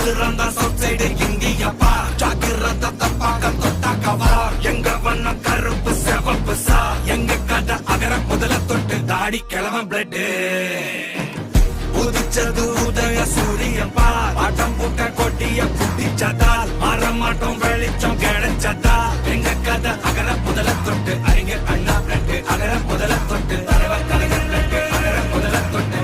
ரவுதுறந்த south side இந்தியப்பா ஜாக்கிரத தப்பாக தொட்டாக்கவா எங்க வண்ண கருப்பு செவப்பு சா எங்க கதை அகர முதல தொட்டு தாடி கிளம்ப பிளட் உதிச்சது உதய சூரியப்பா ஆட்டம் போட்ட கொட்டிய புட்டிச்சதால் மாறமாட்டோம் வெளிச்சம் கிடைச்சதா எங்க கதை அகர முதல தொட்டு அறிஞர் அண்ணா பிளட் அகர முதல தொட்டு தலைவர் கலைஞர் பிளட் அகர முதல தொட்டு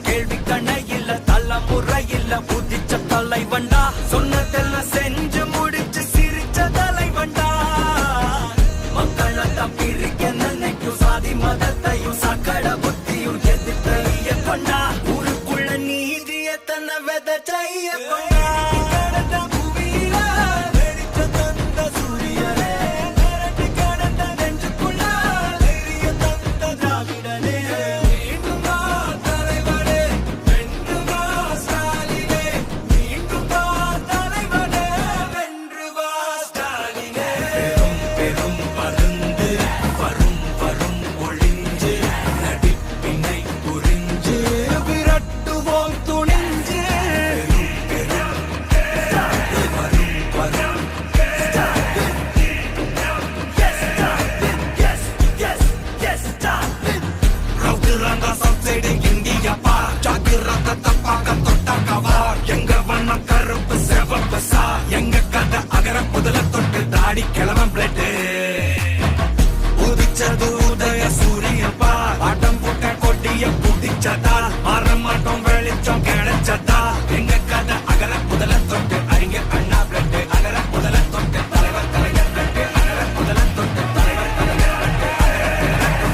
கேள்வி கண்ண இல்ல தலைமுறை இல்ல புதிச்ச தலைவண்டா சொன்னதெல்லாம் செஞ்சு முடிச்சு சிரிச்ச தலைவண்டா மக்களத்தான் பிரிக்க நினைக்கும் சாதி மதத்தையும் சக்கட புத்தியும் எதிர்த்தைய கொண்டா ஊருக்குள்ள நீதிய தன்னை விதைச்சைய கொண்டா எங்க கதை அகர முதல தொட்டு தாடி கிளம்ப பிளட் உதிச்சது உதய சூரியப்பா ஆட்டம் போட்ட கொட்டிய புடிச்சதா மாறமாட்டோம் வெளிச்சம் கிடைச்சதா எங்க கதை அகர முதல தொட்டு அறிஞர் அண்ணா பிளட் அகர முதல தொட்டு தலைவர் கலைஞர் பிளட் அகர முதல தொட்டு தலைவர் கலைஞர் பிளட்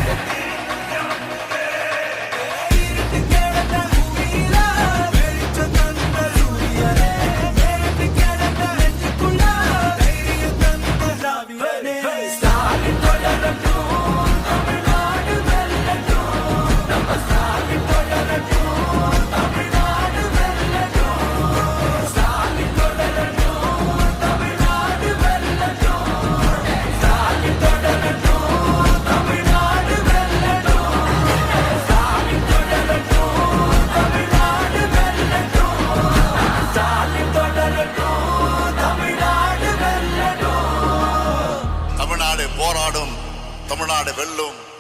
போராடும் தமிழ்நாடு வெல்லும்.